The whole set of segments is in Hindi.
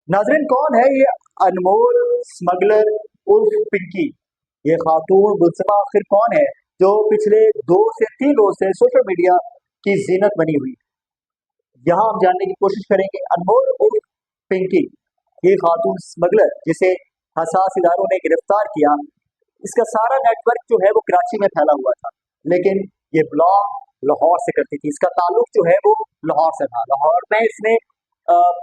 नाजरीन, कौन है ये अनमोल स्मगलर उर्फ पिंकी? ये खातून मुलजिमा आखिर कौन है जो पिछले 2 से 3 रोज से सोशल मीडिया की जीनत बनी हुई? यहाँ हम जानने की कोशिश करेंगे। अनमोल उर्फ पिंकी, ये खातून स्मगलर जिसे हसास इदारों ने गिरफ्तार किया, इसका सारा नेटवर्क जो है वो कराची में फैला हुआ था, लेकिन ये ब्लॉग लाहौर से करती थी। इसका ताल्लुक जो है वो लाहौर से था। लाहौर में इसने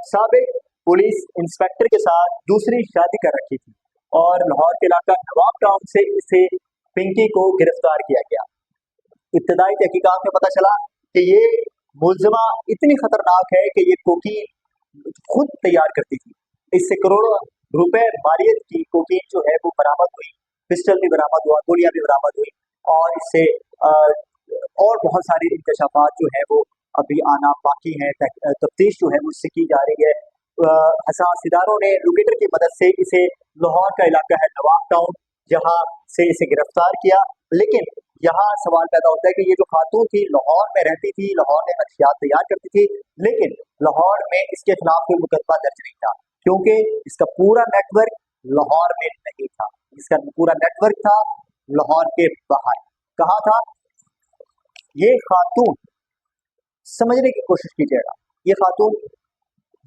साबिक पुलिस इंस्पेक्टर के साथ दूसरी शादी कर रखी थी और लाहौर के इलाका नवाब टाउन से इसे पिंकी को गिरफ्तार किया गया। इब्तदाई तहकीकात में पता चला कि ये मुलजिमा इतनी खतरनाक है कि ये कोकीन खुद तैयार करती थी। इससे करोड़ों रुपए मालियत की कोकीन जो है वो बरामद हुई, पिस्टल भी बरामद हुआ, गोलियां भी बरामद हुई और इससे और बहुत सारी इंकशाफात जो है वो अभी आना बाकी है। तफ्तीश जो है वो इससे की जा रही है। हसास इदारों ने लोकेटर की मदद से इसे लाहौर का इलाका है नवाब टाउन, जहां से इसे गिरफ्तार किया। लेकिन यहाँ सवाल पैदा होता है कि ये जो खातून थी लाहौर में रहती थी, लाहौर में नक्शियात तैयार करती थी, लेकिन लाहौर में इसके खिलाफ कोई मुकदमा दर्ज नहीं था क्योंकि इसका पूरा नेटवर्क लाहौर में नहीं था। इसका पूरा नेटवर्क था लाहौर के बाहर। कहाँ था ये खातून? समझने की कोशिश कीजिएगा। ये खातून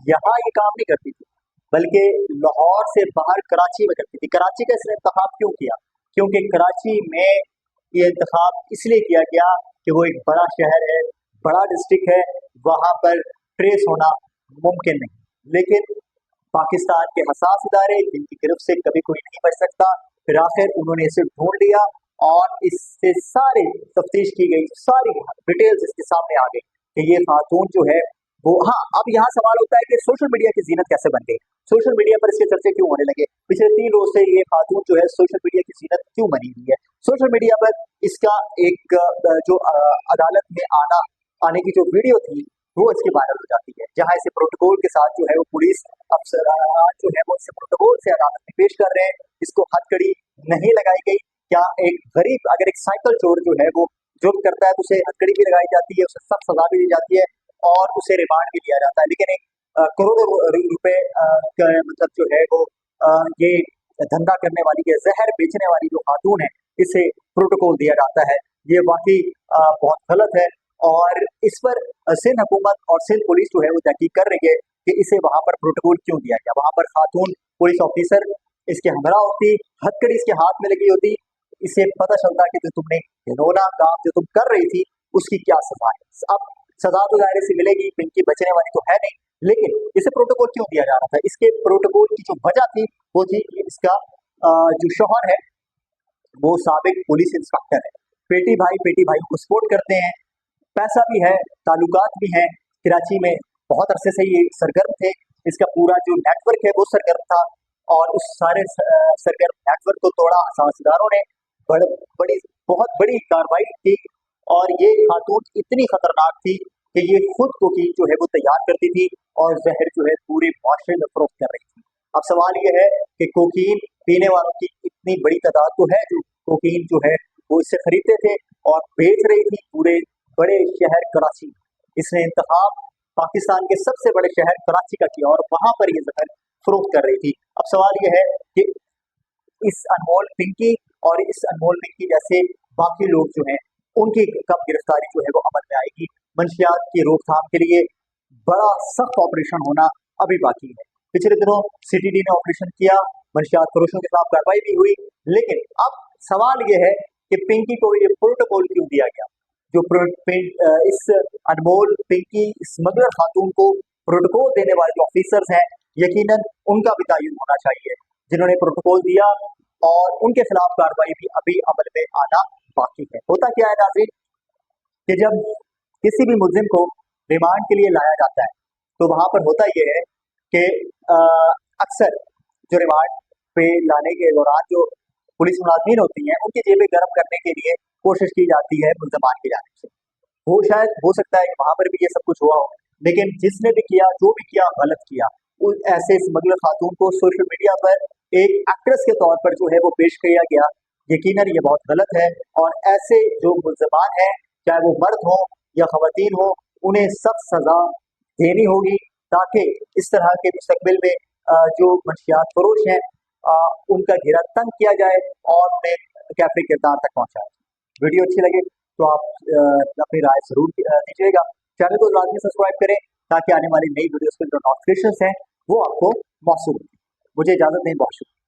यहाँ ये काम नहीं करती थी, बल्कि लाहौर से बाहर कराची में करती थी। कराची का इसने इंतखाब क्यों किया? क्योंकि कराची में ये इंतखाब इसलिए किया गया कि वो एक बड़ा शहर है, बड़ा डिस्ट्रिक्ट है, वहां पर ट्रेस होना मुमकिन नहीं। लेकिन पाकिस्तान के हसास इदारे, जिनकी गिरफ्त से कभी कोई नहीं बच सकता, फिर आखिर उन्होंने इसे ढूंढ लिया और इससे सारी तफ्तीश की गई, सारी डिटेल्स इसके सामने आ गई कि ये खातून जो है वो। हाँ, अब यहाँ सवाल होता है कि सोशल मीडिया की जीनत कैसे बन गई? सोशल मीडिया पर इसके चर्चे क्यों होने लगे? पिछले 3 रोज से ये खातून जो है सोशल मीडिया की जीनत क्यों बनी हुई है? सोशल मीडिया पर इसका एक जो अदालत में आने की जो वीडियो थी वो इसकी वायरल हो जाती है, जहाँ इसे प्रोटोकॉल के साथ जो है वो पुलिस अफसर जो है वो इसे प्रोटोकॉल से अदालत में पेश कर रहे हैं। इसको हथकड़ी नहीं लगाई गई। क्या एक गरीब, अगर एक साइकिल चोर जो है वो जुर्म करता है तो उसे हथकड़ी भी लगाई जाती है, उसे सख्त सजा भी दी जाती है और उसे रिमांड भी दिया जाता है। लेकिन एक करोड़ों रुपए का मतलब जो है वो ये धंधा करने वाली, ये जहर बेचने वाली जो खातून है, इसे प्रोटोकॉल दिया जाता है। ये वाकई बहुत गलत है और इस पर सिंध हुकूमत और सिंध पुलिस जो है वो तहकीक कर रही है कि इसे वहां पर प्रोटोकॉल क्यों दिया गया। वहां पर खातून पुलिस ऑफिसर इसके हमरा होती, हथकड़ी इसके हाथ में लगी होती, इसे पता चलता कि जो तुमने घिनौना काम जो तुम कर रही थी उसकी क्या सजा है। अब सजा तो दायरे से मिलेगी, पिंकी बचने वाली तो है नहीं, लेकिन इसे प्रोटोकॉल क्यों दिया जा रहा था? इसके प्रोटोकॉल की जो वजह थी वो थी कि इसका जो शौहर है वो साबिक पुलिस इंस्पेक्टर है। पेटी भाई को सपोर्ट करते हैं, पैसा भी है, ताल्लुकात भी हैं। कराची में बहुत अरसे से ये सरगर्म थे। इसका पूरा जो नेटवर्क है वो सरगर्म था और उस सारे सरगर्म नेटवर्क को तोड़ा हसासदारों ने। बड़, बड़ी बहुत बड़ी कार्रवाई की और ये खातून इतनी खतरनाक थी कि ये खुद कोकीन जो है वो तैयार करती थी और जहर जो है पूरे मुआशरे में फरोख्त कर रही थी। अब सवाल ये है कि कोकीन पीने वालों की इतनी बड़ी तादाद तो है जो कोकीन जो है वो इससे खरीदते थे और बेच रही थी पूरे बड़े शहर कराची में। इसने इंतखाब पाकिस्तान के सबसे बड़े शहर कराची का किया और वहां पर ये जहर फरोख्त कर रही थी। अब सवाल ये है कि इस अनमोल पिंकी और इस अनमोल पिंकी जैसे बाकी लोग जो हैं उनकी कब गिरफ्तारी जो है वो अमल में आएगी? मंशियात की रोकथाम के लिए बड़ा सख्त ऑपरेशन होना अभी बाकी है। पिछले दिनों सीटीडी ने ऑपरेशन किया, मंशियात फरोशों के खिलाफ कार्रवाई भी हुई, लेकिन अब सवाल ये है कि पिंकी को ये प्रोटोकॉल क्यों दिया गया? जो इस अनमोल पिंकी स्मगलर खातून को प्रोटोकॉल देने वाले जो ऑफिसर्स हैं, यकीनन उनका भी तयन होना चाहिए जिन्होंने प्रोटोकॉल दिया, और उनके खिलाफ कार्रवाई भी अभी अमल में आना बाकी है। होता क्या है नाज़रीन कि जब किसी भी मुल्जिम को रिमांड के लिए लाया जाता है तो वहां पर होता यह है कि अक्सर जो रिमांड पे लाने के दौरान जो पुलिस मुलाजमीन होती हैं उनकी जेबें गर्म करने के लिए कोशिश की जाती है मुल्जमान की जानिब से। वो शायद हो सकता है कि वहां पर भी ये सब कुछ हुआ हो, लेकिन जिसने भी किया, जो भी किया, गलत किया। उस ऐसे स्मगलर खातून को सोशल मीडिया पर एक एक्ट्रेस के तौर पर जो है वो पेश किया गया। यकीनन ये बहुत गलत है और ऐसे जो मुल्जमान हैं, चाहे वो मर्द हो या खवातीन हो, उन्हें सख्त सजा देनी होगी ताकि इस तरह के मुस्तकबिल में जो मंशियात फरोश हैं उनका घेरा तंग किया जाए और उन्हें कैफे किरदार तक पहुंचाया जाए। वीडियो अच्छी लगे तो आप अपनी राय जरूर दीजिएगा। चैनल को लाजमी सब्सक्राइब करें ताकि आने वाली नई वीडियोस के जो नोटिफिकेशन हैं वो आपको मौसूल हों। मुझे इजाजत दें, बहुत शुक्रिया।